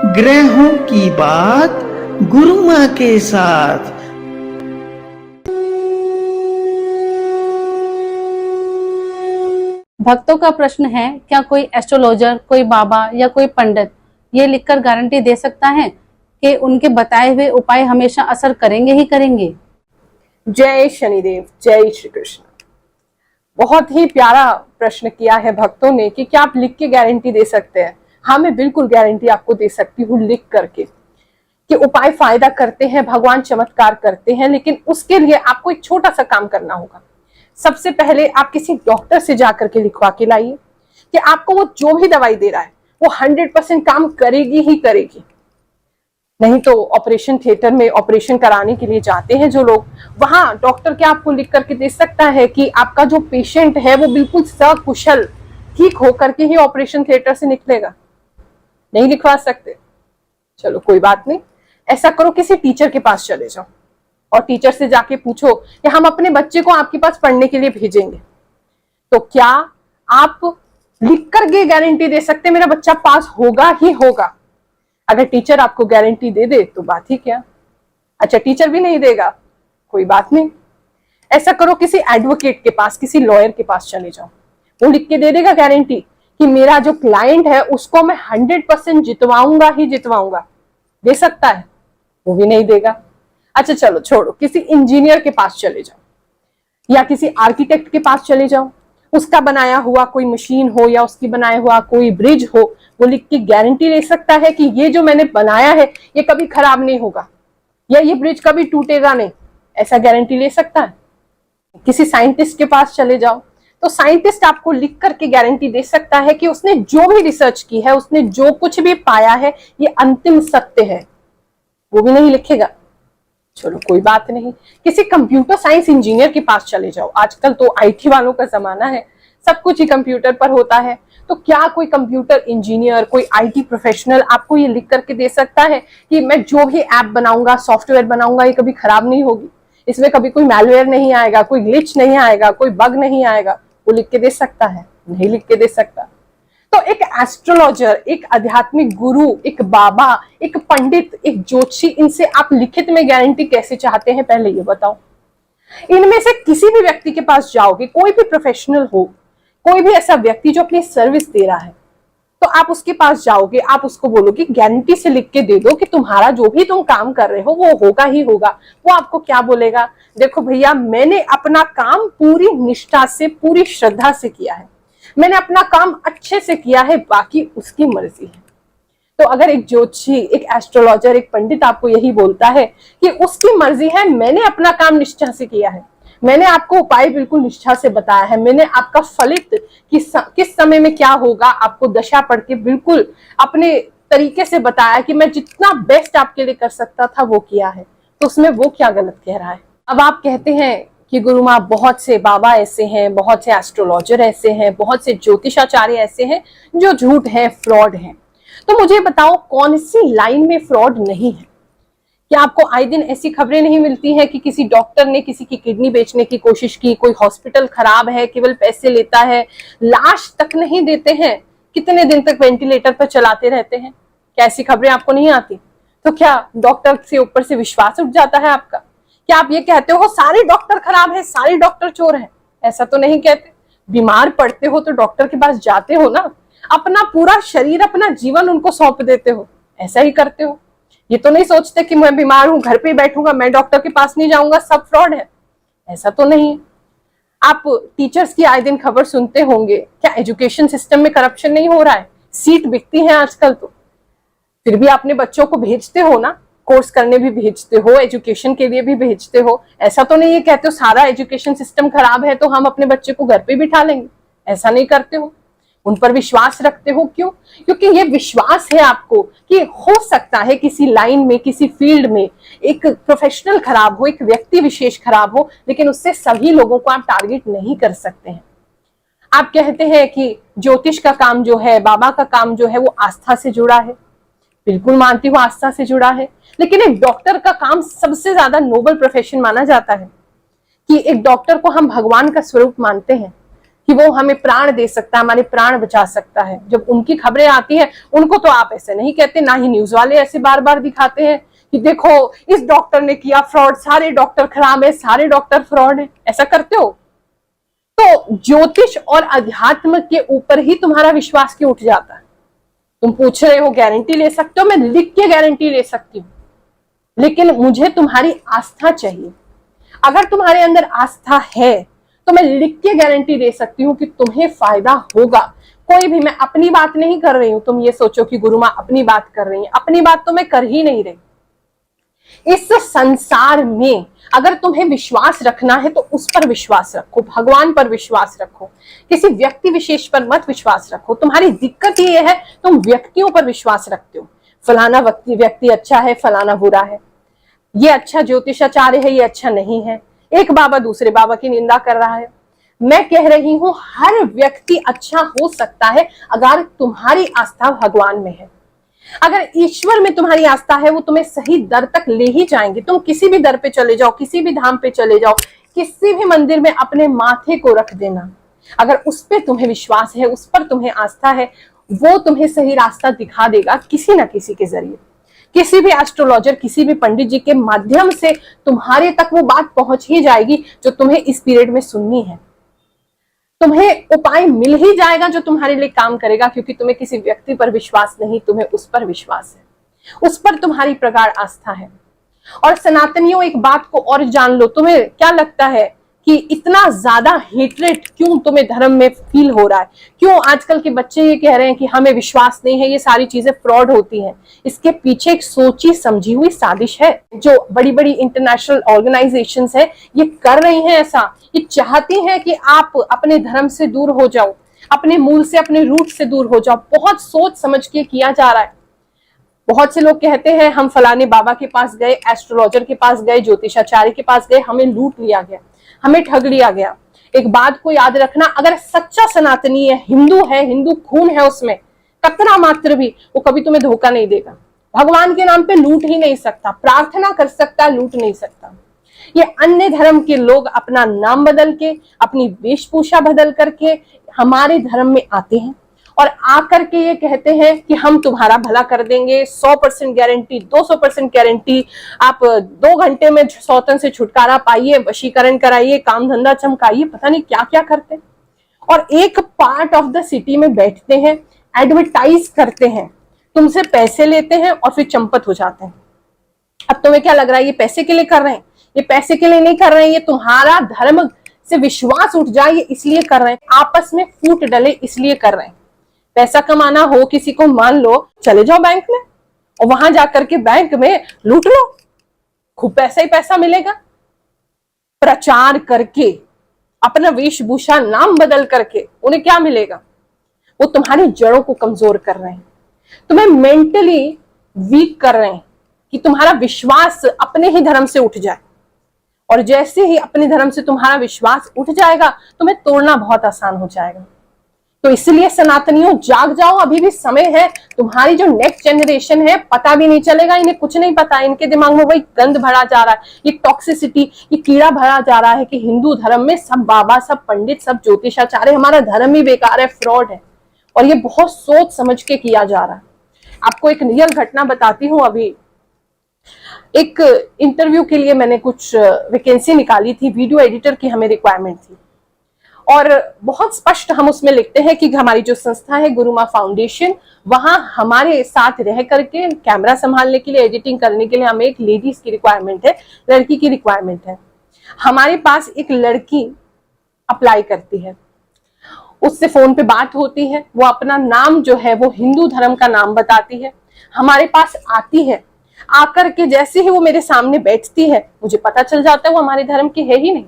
ग्रहों की बात गुरु माँ के साथ। भक्तों का प्रश्न है, क्या कोई एस्ट्रोलॉजर, कोई बाबा या कोई पंडित ये लिखकर गारंटी दे सकता है कि उनके बताए हुए उपाय हमेशा असर करेंगे ही करेंगे? जय शनिदेव, जय श्री कृष्ण। बहुत ही प्यारा प्रश्न किया है भक्तों ने कि क्या आप लिख के गारंटी दे सकते हैं। हाँ, मैं बिल्कुल गारंटी आपको दे सकती हूँ लिख करके कि उपाय फायदा करते हैं, भगवान चमत्कार करते हैं, लेकिन उसके लिए आपको एक छोटा सा काम करना होगा। सबसे पहले आप किसी डॉक्टर से जाकर के लिखवा के लाइए कि आपको वो जो भी दवाई दे रहा है वो 100% काम करेगी ही करेगी। नहीं तो ऑपरेशन थिएटर में ऑपरेशन कराने के लिए जाते हैं जो लोग, वहां डॉक्टर क्या आपको लिख करके दे सकता है कि आपका जो पेशेंट है वो बिल्कुल सकुशल ठीक होकर के ही ऑपरेशन थिएटर से निकलेगा? नहीं लिखवा सकते। चलो कोई बात नहीं, ऐसा करो किसी टीचर के पास चले जाओ और टीचर से जाके पूछो कि हम अपने बच्चे को आपके पास पढ़ने के लिए भेजेंगे, तो क्या आप लिख करके गारंटी दे सकते मेरा बच्चा पास होगा ही होगा? अगर टीचर आपको गारंटी दे दे तो बात ही क्या। अच्छा, टीचर भी नहीं देगा, कोई बात नहीं। ऐसा करो किसी एडवोकेट के पास, किसी लॉयर के पास चले जाओ, वो लिख के दे देगा गारंटी कि मेरा जो क्लाइंट है उसको मैं 100% जितवाऊंगा ही जितवाऊंगा। दे सकता है? वो भी नहीं देगा। अच्छा चलो छोड़ो, किसी इंजीनियर के पास चले जाओ या किसी आर्किटेक्ट के पास चले जाओ, उसका बनाया हुआ कोई मशीन हो या उसकी बनाया हुआ कोई ब्रिज हो, वो लिख के गारंटी ले सकता है कि ये जो मैंने बनाया है ये कभी खराब नहीं होगा या ये ब्रिज कभी टूटेगा नहीं। ऐसा गारंटी ले सकता है। किसी साइंटिस्ट के पास चले जाओ तो साइंटिस्ट आपको लिख करके गारंटी दे सकता है कि उसने जो भी रिसर्च की है, उसने जो कुछ भी पाया है ये अंतिम सत्य है। वो भी नहीं लिखेगा। चलो कोई बात नहीं, किसी कंप्यूटर साइंस इंजीनियर के पास चले जाओ। आजकल तो आईटी वालों का जमाना है, सब कुछ ही कंप्यूटर पर होता है। तो क्या कोई कंप्यूटर इंजीनियर, कोई आईटी प्रोफेशनल आपको ये लिख करके दे सकता है कि मैं जो भी ऐप बनाऊंगा, सॉफ्टवेयर बनाऊंगा, ये कभी खराब नहीं होगी, इसमें कभी कोई मैलवेयर नहीं आएगा, कोई ग्लिच नहीं आएगा, कोई बग नहीं आएगा? वो लिख के दे सकता है? नहीं लिख के दे सकता। तो एक एस्ट्रोलॉजर, एक आध्यात्मिक गुरु, एक बाबा, एक पंडित, एक ज्योतिषी, इनसे आप लिखित में गारंटी कैसे चाहते हैं पहले ये बताओ। इनमें से किसी भी व्यक्ति के पास जाओगे, कोई भी प्रोफेशनल हो, कोई भी ऐसा व्यक्ति जो अपनी सर्विस दे रहा है, तो आप उसके पास जाओगे, आप उसको बोलोगे गारंटी से लिख के दे दो कि तुम्हारा जो भी तुम काम कर रहे हो वो होगा ही होगा। वो आपको क्या बोलेगा? देखो भैया, मैंने अपना काम पूरी निष्ठा से, पूरी श्रद्धा से किया है, मैंने अपना काम अच्छे से किया है, बाकी उसकी मर्जी है। तो अगर एक ज्योतिषी, एक एस्ट्रोलॉजर, एक पंडित आपको यही बोलता है कि उसकी मर्जी है, मैंने अपना काम निष्ठा से किया है, मैंने आपको उपाय बिल्कुल निष्ठा से बताया है, मैंने आपका फलित किस समय में क्या होगा आपको दशा पढ़ के बिल्कुल अपने तरीके से बताया कि मैं जितना बेस्ट आपके लिए कर सकता था वो किया है, तो उसमें वो क्या गलत कह रहा है? अब आप कहते हैं कि गुरु माँ, बहुत से बाबा ऐसे हैं, बहुत से एस्ट्रोलॉजर ऐसे हैं, बहुत से ज्योतिषाचार्य ऐसे हैं जो झूठ है, फ्रॉड है। तो मुझे बताओ कौन सी लाइन में फ्रॉड नहीं है? क्या आपको आए दिन ऐसी खबरें नहीं मिलती हैं कि किसी डॉक्टर ने किसी की किडनी बेचने की कोशिश की, कोई हॉस्पिटल खराब है, केवल पैसे लेता है, लाश तक नहीं देते हैं, कितने दिन तक वेंटिलेटर पर चलाते रहते हैं? क्या ऐसी खबरें आपको नहीं आती? तो क्या डॉक्टर से ऊपर से विश्वास उठ जाता है आपका? क्या आप ये कहते हो सारे डॉक्टर खराब है, सारे डॉक्टर चोर हैं? ऐसा तो नहीं कहते। बीमार पड़ते हो तो डॉक्टर के पास जाते हो ना, अपना पूरा शरीर, अपना जीवन उनको सौंप देते हो, ऐसा ही करते हो। ये तो नहीं सोचते कि मैं बीमार हूं, घर पे बैठूंगा, मैं डॉक्टर के पास नहीं जाऊंगा, सब फ्रॉड है, ऐसा तो नहीं है। आप टीचर्स की आए दिन खबर सुनते होंगे, क्या एजुकेशन सिस्टम में करप्शन नहीं हो रहा है? सीट बिकती है आजकल, तो फिर भी अपने बच्चों को भेजते हो ना, कोर्स करने भी भेजते हो, एजुकेशन के लिए भी भेजते हो। ऐसा तो नहीं है कहते हो सारा एजुकेशन सिस्टम खराब है तो हम अपने बच्चे को घर पे बिठा लेंगे, ऐसा नहीं करते हो। उन पर विश्वास रखते हो। क्यों? क्योंकि ये विश्वास है आपको कि हो सकता है किसी लाइन में, किसी फील्ड में एक प्रोफेशनल खराब हो, एक व्यक्ति विशेष खराब हो, लेकिन उससे सभी लोगों को आप टारगेट नहीं कर सकते हैं। आप कहते हैं कि ज्योतिष का काम जो है, बाबा का काम जो है वो आस्था से जुड़ा है। बिल्कुल मानती हूँ आस्था से जुड़ा है, लेकिन एक डॉक्टर का काम सबसे ज्यादा नोबल प्रोफेशन माना जाता है कि एक डॉक्टर को हम भगवान का स्वरूप मानते हैं। कि वो हमें प्राण दे सकता है, हमारे प्राण बचा सकता है। जब उनकी खबरें आती है, उनको तो आप ऐसे नहीं कहते, ना ही न्यूज वाले ऐसे बार बार दिखाते हैं कि देखो इस डॉक्टर ने किया फ्रॉड, सारे डॉक्टर खराब है, सारे डॉक्टर फ्रॉड है। ऐसा करते हो? तो ज्योतिष और अध्यात्म के ऊपर ही तुम्हारा विश्वास क्यों उठ जाता है? तुम पूछ रहे हो गारंटी ले सकते हो, मैं लिख के गारंटी ले सकती हूँ, लेकिन मुझे तुम्हारी आस्था चाहिए। अगर तुम्हारे अंदर आस्था है तो मैं लिख के गारंटी दे सकती हूँ कि तुम्हें फायदा होगा। कोई भी, मैं अपनी बात नहीं कर रही हूं, तुम ये सोचो कि गुरु मां अपनी बात कर रही है, अपनी बात तो मैं कर ही नहीं रही। इस संसार में अगर तुम्हें विश्वास रखना है तो उस पर विश्वास रखो, भगवान पर विश्वास रखो, किसी व्यक्ति विशेष पर मत विश्वास रखो। तुम्हारी दिक्कत ये है, तुम व्यक्तियों पर विश्वास रखते हो, फलाना व्यक्ति अच्छा है, फलाना बुरा है, ये अच्छा ज्योतिषाचार्य है, ये अच्छा नहीं है, एक बाबा दूसरे बाबा की निंदा कर रहा है। मैं कह रही हूं हर व्यक्ति अच्छा हो सकता है अगर तुम्हारी आस्था भगवान में है। अगर ईश्वर में तुम्हारी आस्था है, वो तुम्हें सही दर तक ले ही जाएंगे। तुम किसी भी दर पे चले जाओ, किसी भी धाम पे चले जाओ, किसी भी मंदिर में अपने माथे को रख देना, अगर उस पर तुम्हें विश्वास है, उस पर तुम्हें आस्था है, वो तुम्हें सही रास्ता दिखा देगा किसी ना किसी के जरिए। किसी भी एस्ट्रोलॉजर, किसी भी पंडित जी के माध्यम से तुम्हारे तक वो बात पहुंच ही जाएगी जो तुम्हें इस पीरियड में सुननी है। तुम्हें उपाय मिल ही जाएगा जो तुम्हारे लिए काम करेगा, क्योंकि तुम्हें किसी व्यक्ति पर विश्वास नहीं, तुम्हें उस पर विश्वास है, उस पर तुम्हारी प्रगाढ़ आस्था है। और सनातनियों, एक बात को और जान लो, तुम्हें क्या लगता है कि इतना ज्यादा हेट्रेट क्यों तुम्हें धर्म में फील हो रहा है? क्यों आजकल के बच्चे ये कह रहे हैं कि हमें विश्वास नहीं है, ये सारी चीजें फ्रॉड होती हैं? इसके पीछे एक सोची समझी हुई साजिश है। जो बड़ी बड़ी इंटरनेशनल ऑर्गेनाइजेशंस है, ये कर रही हैं ऐसा, ये चाहती हैं कि आप अपने धर्म से दूर हो जाओ, अपने मूल से, अपने रूट से दूर हो जाओ। बहुत सोच समझ के किया जा रहा है। बहुत से लोग कहते हैं हम फलाने बाबा के पास गए, एस्ट्रोलॉजर के पास गए, ज्योतिषाचार्य के पास गए, हमें लूट लिया गया, हमें ठग लिया गया। एक बात को याद रखना, अगर सच्चा सनातनी है, हिंदू खून है उसमें कतरा मात्र भी, वो कभी तुम्हें धोखा नहीं देगा। भगवान के नाम पे लूट ही नहीं सकता, प्रार्थना कर सकता, लूट नहीं सकता। ये अन्य धर्म के लोग अपना नाम बदल के, अपनी वेशभूषा बदल करके हमारे धर्म में आते हैं और आकर के ये कहते हैं कि हम तुम्हारा भला कर देंगे, 100% गारंटी, 200% गारंटी, आप 2 घंटे में सौतन से छुटकारा पाइए, वशीकरण कराइए, काम धंधा चमकाइए, पता नहीं क्या क्या करते। और एक पार्ट ऑफ द सिटी में बैठते हैं, एडवर्टाइज करते हैं, तुमसे पैसे लेते हैं और फिर चंपत हो जाते हैं। अब तुम्हें क्या लग रहा है ये पैसे के लिए कर रहे हैं? ये पैसे के लिए नहीं कर रहे हैं, ये तुम्हारा धर्म से विश्वास उठ जाए इसलिए कर रहे हैं, आपस में फूट डले इसलिए कर रहे हैं। पैसा कमाना हो किसी को, मान लो चले जाओ बैंक में और वहां जाकर के बैंक में लूट लो, खूब पैसा ही पैसा मिलेगा। प्रचार करके, अपना वेशभूषा नाम बदल करके उन्हें क्या मिलेगा? वो तुम्हारी जड़ों को कमजोर कर रहे हैं, तुम्हें मेंटली वीक कर रहे हैं कि तुम्हारा विश्वास अपने ही धर्म से उठ जाए। और जैसे ही अपने धर्म से तुम्हारा विश्वास उठ जाएगा, तुम्हें तोड़ना बहुत आसान हो जाएगा। तो इसलिए सनातनियों, जाग जाओ, अभी भी समय है। तुम्हारी जो नेक्स्ट जनरेशन है, पता भी नहीं चलेगा, इन्हें कुछ नहीं पता, इनके दिमाग में वही गंद भरा जा रहा है, ये टॉक्सिसिटी, ये कीड़ा भरा जा रहा है कि हिंदू धर्म में सब बाबा, सब पंडित, सब ज्योतिषाचार्य, हमारा धर्म ही बेकार है, फ्रॉड है। और ये बहुत सोच समझ के किया जा रहा है। आपको एक रियल घटना बताती हूँ। अभी एक इंटरव्यू के लिए मैंने कुछ वैकेंसी निकाली थी, वीडियो एडिटर की हमें रिक्वायरमेंट थी, और बहुत स्पष्ट हम उसमें लिखते हैं कि हमारी जो संस्था है गुरु मां फाउंडेशन, वहां हमारे साथ रह करके कैमरा संभालने के लिए, एडिटिंग करने के लिए हमें एक लेडीज की रिक्वायरमेंट है, लड़की की रिक्वायरमेंट है। हमारे पास एक लड़की अप्लाई करती है, उससे फोन पे बात होती है, वो अपना नाम जो है वो हिंदू धर्म का नाम बताती है, हमारे पास आती है। आकर के जैसे ही वो मेरे सामने बैठती है, मुझे पता चल जाता है वो हमारे धर्म की है ही नहीं।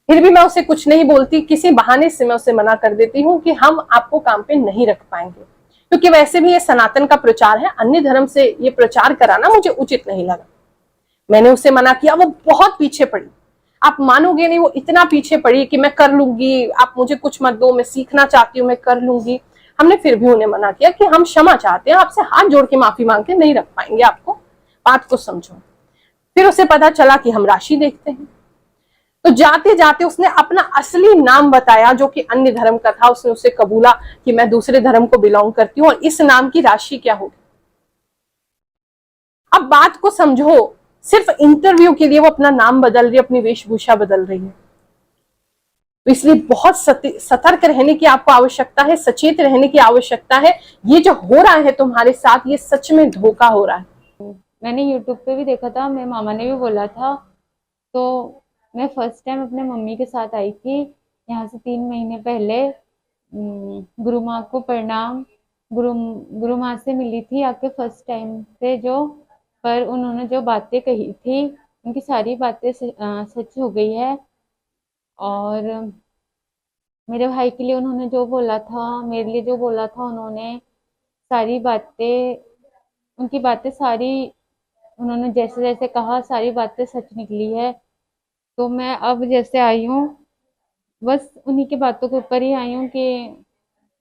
फिर भी मैं उसे कुछ नहीं बोलती, किसी बहाने से मैं उसे मना कर देती हूँ कि हम आपको काम पे नहीं रख पाएंगे, क्योंकि वैसे भी ये सनातन का प्रचार है, अन्य धर्म से ये प्रचार कराना मुझे उचित नहीं लगा। मैंने उसे मना किया, वो बहुत पीछे पड़ी, आप मानोगे नहीं, वो इतना पीछे पड़ी कि मैं कर लूंगी, आप मुझे कुछ मत दो, मैं सीखना चाहती हूँ, मैं कर लूंगी। हमने फिर भी उन्हें मना किया कि हम क्षमा चाहते हैं, आपसे हाथ जोड़ के माफी मांगते, नहीं रख पाएंगे आपको, बात को समझो। फिर उसे पता चला कि हम राशि देखते हैं। तो जाते जाते उसने अपना असली नाम बताया जो कि अन्य धर्म का था। उसने उससे कबूला कि मैं दूसरे धर्म को बिलोंग करती हूँ और इस नाम की राशि क्या होगी। अब बात को समझो, सिर्फ इंटरव्यू के लिए वो अपना नाम बदल रही है, अपनी वेशभूषा बदल रही है। तो इसलिए बहुत सतर्क रहने की आपको आवश्यकता है, सचेत रहने की आवश्यकता है। ये जो हो रहा है तुम्हारे साथ, ये सच में धोखा हो रहा है। मैंने यूट्यूब पे भी देखा था, मेरे मामा ने भी बोला था। तो मैं फर्स्ट टाइम अपने मम्मी के साथ आई थी यहाँ से 3 महीने पहले। गुरु माँ को प्रणाम। गुरु माँ से मिली थी आके फर्स्ट टाइम से जो, पर उन्होंने जो बातें कही थी उनकी सारी बातें सच हो गई है। और मेरे भाई के लिए उन्होंने जो बोला था, मेरे लिए जो बोला था, उन्होंने सारी बातें, उनकी बातें सारी, उन्होंने जैसे जैसे कहा सारी बातें सच निकली है। तो मैं अब जैसे आई हूँ, बस उन्हीं की बातों के ऊपर ही आई हूँ कि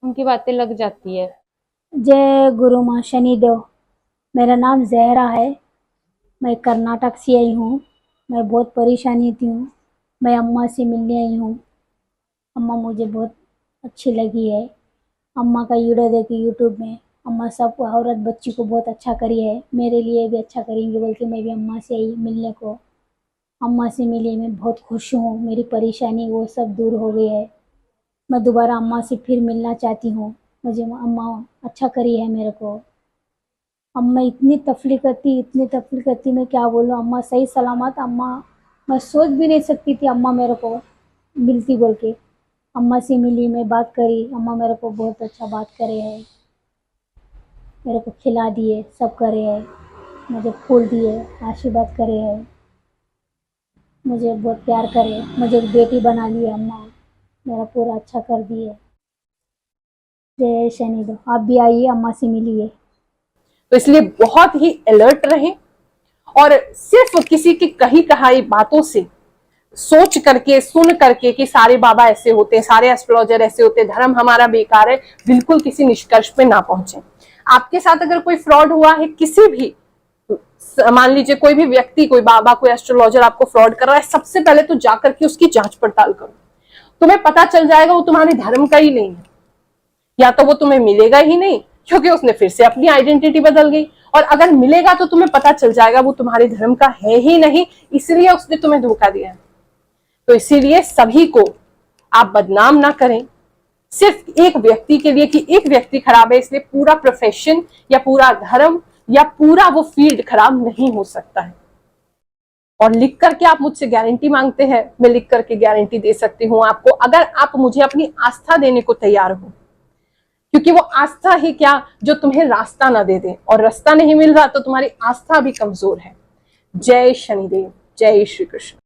उनकी बातें लग जाती है। जय गुरु माँ शनिदेव। मेरा नाम जहरा है। मैं कर्नाटक से आई हूँ। मैं बहुत परेशानी थी हूँ। मैं अम्मा से मिलने आई हूँ। अम्मा मुझे बहुत अच्छी लगी है। अम्मा का वीडियो देखी यूट्यूब में। अम्मा सब औरत बच्ची को बहुत अच्छा करी है, मेरे लिए भी अच्छा करेंगे बोल के मैं भी अम्मा से आई मिलने को। अम्मा से मिली, मैं बहुत खुश हूँ। मेरी परेशानी वो सब दूर हो गई है। मैं दोबारा अम्मा से फिर मिलना चाहती हूँ। मुझे अम्मा अच्छा करी है मेरे को। अम्मा इतनी तकलीफ करती, मैं क्या बोलूँ। अम्मा सही सलामत, अम्मा मैं सोच भी नहीं सकती थी अम्मा मेरे को मिलती बोल के। अम्मा से मिली, मैं बात करी। अम्मा मेरे को बहुत अच्छा बात करे है, मेरे को खिला दिए, सब करे है, मुझे फूल दिए, आशीर्वाद करे है, मुझे बहुत प्यार करे, मुझे एक बेटी बना ली है अम्मा, मेरा पूरा अच्छा कर दिए। जय शनिदेव। आप भी आइए, अम्मा से मिलिए। तो इसलिए बहुत ही अलर्ट रहें और सिर्फ किसी की कही कहाई बातों से सोच करके, सुन करके कि सारे बाबा ऐसे होते हैं, सारे एस्ट्रोलॉजर ऐसे होते हैं, धर्म हमारा बेकार है, बिल्कुल किसी निष्कर्ष पे ना पहुंचे। आपके साथ अगर कोई फ्रॉड हुआ है, किसी भी, मान लीजिए कोई भी व्यक्ति, कोई बाबा, कोई एस्ट्रोलॉजर आपको फ्रॉड कर रहा है, सबसे पहले तो जाकर के उसकी जांच पड़ताल करो। तुम्हें पता चल जाएगा वो तुम्हारे धर्म का ही नहीं है, या तो वो तुम्हें मिलेगा ही नहीं क्योंकि उसने फिर से अपनी आइडेंटिटी बदल गई, और अगर मिलेगा तो तुम्हें पता चल जाएगा वो तुम्हारे धर्म का है ही नहीं, इसलिए उसने तुम्हें धोखा दिया है। तो इसीलिए सभी को आप बदनाम ना करें सिर्फ एक व्यक्ति के लिए कि एक व्यक्ति खराब है इसलिए पूरा प्रोफेशन या पूरा धर्म या पूरा वो फील्ड खराब नहीं हो सकता है। और लिख करके आप मुझसे गारंटी मांगते हैं, मैं लिख करके गारंटी दे सकती हूँ आपको, अगर आप मुझे अपनी आस्था देने को तैयार हो। क्योंकि वो आस्था ही क्या जो तुम्हें रास्ता ना दे दे, और रास्ता नहीं मिल रहा तो तुम्हारी आस्था भी कमजोर है। जय शनिदेव, जय श्री कृष्ण।